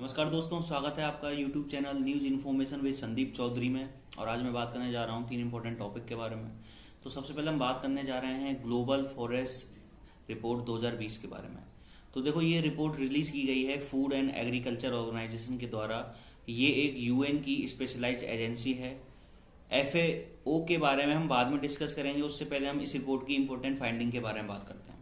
नमस्कार दोस्तों, स्वागत है आपका YouTube channel news information with Sandeep Chaudhary में। और आज मैं बात करने जा रहा हूँ 3 इंपॉर्टेंट टॉपिक के बारे में। तो सबसे पहले हम बात करने जा रहे हैं ग्लोबल फॉरेस्ट रिपोर्ट 2020 के बारे में। तो देखो, ये रिपोर्ट रिलीज की गई है फूड एंड एग्रीकल्चर ऑर्गेनाइजेशन के द्वारा। ये एक UN की स्पेशलाइज एजेंसी है। FAO के बारे में हम बाद में डिस्कस करेंगे, उससे पहले हम इस रिपोर्ट की इंपॉर्टेंट फाइंडिंग के बारे में बात करते हैं।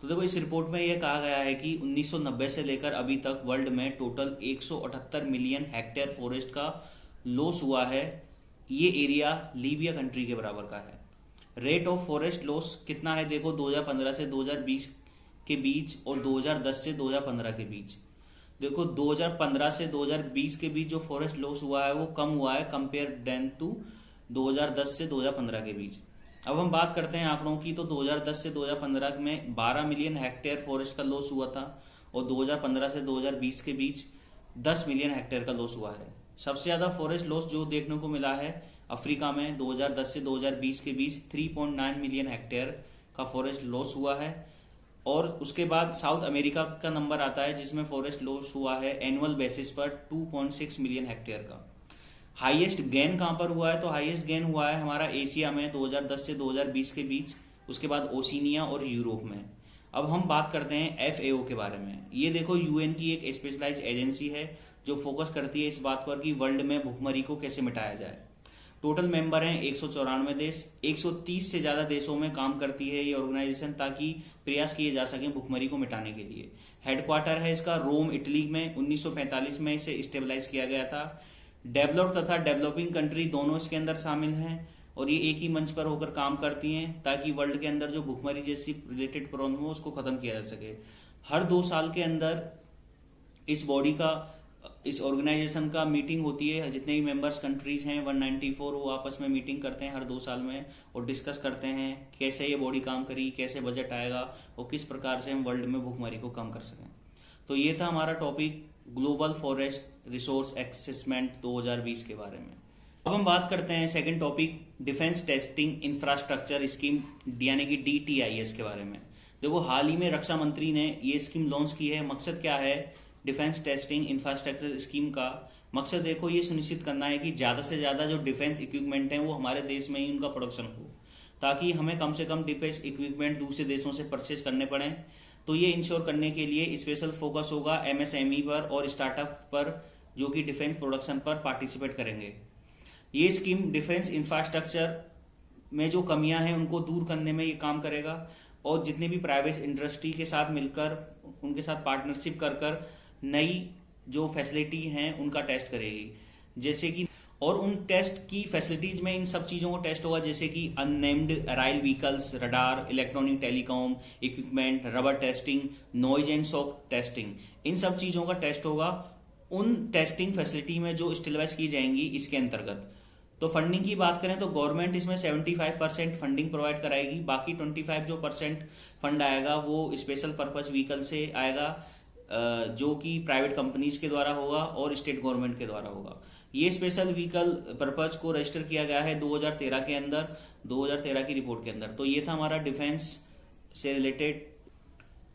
तो देखो, इस रिपोर्ट में यह कहा गया है कि 1990 से लेकर अभी तक वर्ल्ड में टोटल 178 मिलियन हेक्टेयर फॉरेस्ट का लॉस हुआ है। ये एरिया लीबिया कंट्री के बराबर का है। रेट ऑफ फॉरेस्ट लॉस कितना है? देखो, 2015 से 2020 के बीच और 2010 से 2015 के बीच। देखो, 2015 से 2020 के बीच जो फॉरेस्ट लॉस हुआ है वो कम हुआ है कंपेयर देन टू 2010 से 2015 के बीच। अब हम बात करते हैं आंकड़ों की। तो 2010 से 2015 में 12 मिलियन हेक्टेयर फॉरेस्ट का लॉस हुआ था और 2015 से 2020 के बीच 10 मिलियन हेक्टेयर का लॉस हुआ है। सबसे ज्यादा फॉरेस्ट लॉस जो देखने को मिला है अफ्रीका में 2010 से 2020 के बीच 3.9 मिलियन हेक्टेयर का फॉरेस्ट लॉस हुआ है। और उसके बाद साउथ अमेरिका का नंबर आता है जिसमें फॉरेस्ट लॉस हुआ है एनुअल बेसिस पर 2.6 मिलियन हेक्टेयर का। हाईएस्ट गेन कहां पर हुआ है? तो हाईएस्ट गेन हुआ है हमारा एशिया में 2010 से 2020 के बीच, उसके बाद ओशिनिया और यूरोप में। अब हम बात करते हैं FAO के बारे में। ये देखो, UN की एक स्पेशलाइज एजेंसी है जो फोकस करती है इस बात पर कि वर्ल्ड में भुखमरी को कैसे मिटाया जाए। टोटल मेंबर हैं 194 देश। 130 से ज्यादा देशों में काम करती है ये ऑर्गेनाइजेशन, ताकि प्रयास किए जा सके भुखमरी को मिटाने के लिए। हेडक्वार्टर है इसका रोम, इटली में। 1945 में इसे स्टेबलाइज किया गया था। डेवलप्ड तथा डेवलपिंग कंट्री दोनों इसके अंदर शामिल हैं और ये एक ही मंच पर होकर काम करती हैं ताकि वर्ल्ड के अंदर जो भुखमरी जैसी रिलेटेड प्रॉब्लम हो उसको खत्म किया जा सके। हर 2 साल के अंदर इस बॉडी का, इस ऑर्गेनाइजेशन का मीटिंग होती है। जितने भी मेंबर्स कंट्रीज हैं 194, वो आपस में मीटिंग करते हैं हर 2 साल में और डिस्कस करते हैं कैसे ये बॉडी काम करी, कैसे बजट आएगा और किस प्रकार से हम वर्ल्ड में भुखमरी को कम कर सकें। तो ये था हमारा topic global forest resource assessment 2020 के बारे में। अब हम बात करते हैं second topic, defence testing infrastructure scheme यानी कि DTIS के बारे में। देखो, हाल ही में रक्षा मंत्री ने ये स्कीम लॉन्च की है। मकसद क्या है डिफेंस टेस्टिंग इंफ्रास्ट्रक्चर स्कीम का? मकसद देखो, ये सुनिश्चित करना है कि ज्यादा से ज्यादा जो डिफेंस इक्विपमेंट है वो हमारे देश में ही उनका प्रोडक्शन हो, ताकि हमें कम से कम डिफेंस इक्विपमेंट दूसरे देशों से परचेज करने पड़े। तो ये इंश्योर करने के लिए स्पेशल फोकस होगा MSME पर और स्टार्टअप पर जो कि डिफेंस प्रोडक्शन पर पार्टिसिपेट करेंगे। ये स्कीम डिफेंस इंफ्रास्ट्रक्चर में जो कमियां हैं उनको दूर करने में ये काम करेगा और जितने भी प्राइवेट इंडस्ट्री के साथ मिलकर उनके साथ पार्टनरशिप कर नई जो फैसिलिटी हैं उनका टेस्ट करेगी। जैसे कि और उन टेस्ट की फैसिलिटीज में इन सब चीजों को टेस्ट होगा, जैसे कि unnamed aerial vehicles, radar, electronic telecom equipment, rubber testing, noise and shock testing, इन सब चीजों का टेस्ट होगा उन टेस्टिंग फैसिलिटी में जो स्टेबलाइज की जाएंगी इसके अंतर्गत। तो फंडिंग की बात करें तो गवर्नमेंट इसमें 75% फंडिंग प्रोवाइड कराएगी। बाकी 25% फंड आएगा वो स्पेशल पर्पज व्हीकल से आएगा, जो कि प्राइवेट कंपनीज के द्वारा होगा और स्टेट गवर्नमेंट के द्वारा होगा। ये स्पेशल व्हीकल पर्पज को रजिस्टर किया गया है 2013 के अंदर, 2013 की रिपोर्ट के अंदर। तो ये था हमारा डिफेंस से रिलेटेड।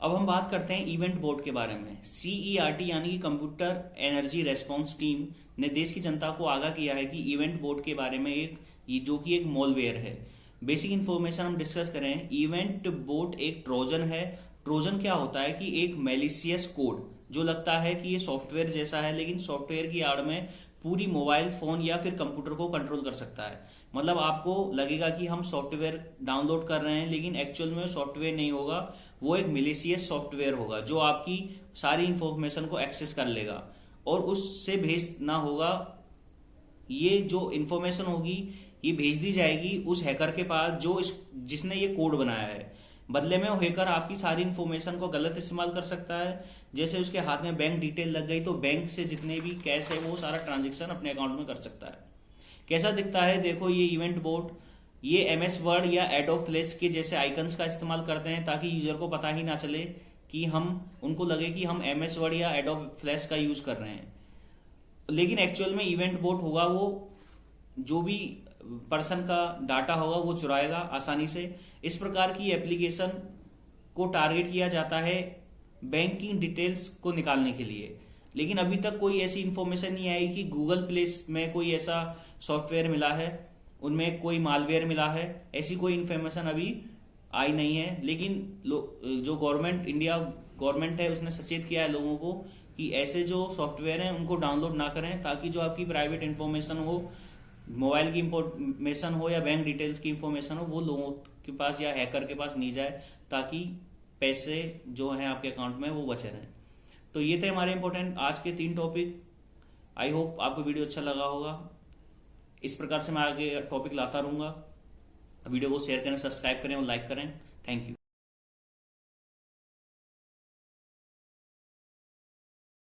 अब हम बात करते हैं इवेंट बोर्ड के बारे में। CERT यानी कि कंप्यूटर एनर्जी रेस्पॉन्स टीम ने देश की जनता को आगाह किया है कि इवेंट बोर्ड के बारे में जो कि एक मॉलवेयर है। बेसिक इंफॉर्मेशन हम डिस्कस करें। इवेंट बोर्ड एक ट्रोजन है। ट्रोजन क्या होता है कि एक मैलिशियस कोड जो लगता है कि ये सॉफ्टवेयर जैसा है, लेकिन सॉफ्टवेयर की आड़ में पूरी मोबाइल फोन या फिर कंप्यूटर को कंट्रोल कर सकता है। मतलब आपको लगेगा कि हम सॉफ्टवेयर डाउनलोड कर रहे हैं, लेकिन एक्चुअल में सॉफ्टवेयर नहीं होगा, वो एक मैलिशियस सॉफ्टवेयर होगा जो आपकी सारी इंफॉर्मेशन को एक्सेस कर लेगा और उससे भेजना होगा। ये जो इंफॉर्मेशन होगी ये भेज दी जाएगी उस हैकर के पास जो जिसने ये कोड बनाया है। बदले में वो हैकर आपकी सारी इंफॉर्मेशन को गलत इस्तेमाल कर सकता है। जैसे उसके हाथ में बैंक डिटेल लग गई तो बैंक से जितने भी कैश है वो सारा ट्रांजेक्शन अपने अकाउंट में कर सकता है। कैसा दिखता है? देखो, ये इवेंट बोर्ड ये MS वर्ड या एडोब फ्लैश के जैसे आइकन्स का इस्तेमाल करते हैं ताकि यूजर को पता ही ना चले कि उनको लगे कि हम MS वर्ड या एडोब फ्लैश का यूज कर रहे हैं। लेकिन एक्चुअल में इवेंट बोर्ड होगा वो जो भी पर्सन का डाटा होगा वो चुराएगा आसानी से। इस प्रकार की एप्लीकेशन को टारगेट किया जाता है बैंकिंग डिटेल्स को निकालने के लिए। लेकिन अभी तक कोई ऐसी इंफॉर्मेशन नहीं आई कि गूगल प्ले में कोई ऐसा सॉफ्टवेयर मिला है, उनमें कोई मालवेयर मिला है, ऐसी कोई इंफॉर्मेशन अभी आई नहीं है। लेकिन जो इंडिया गवर्नमेंट है उसने सचेत किया है लोगों को कि ऐसे जो सॉफ्टवेयर हैं उनको डाउनलोड ना करें, ताकि जो आपकी प्राइवेट इंफॉर्मेशन हो, मोबाइल की इंफॉर्मेशन हो या बैंक डिटेल्स की इंफॉर्मेशन हो, वो लोगों के पास या हैकर के पास नहीं जाए, ताकि पैसे जो हैं आपके अकाउंट में वो बचे रहें। तो ये थे हमारे इंपॉर्टेंट आज के 3 टॉपिक। आई होप आपको वीडियो अच्छा लगा होगा। इस प्रकार से मैं आगे टॉपिक लाता रहूंगा। वीडियो को शेयर करें, सब्सक्राइब करें और लाइक करें। Thank you.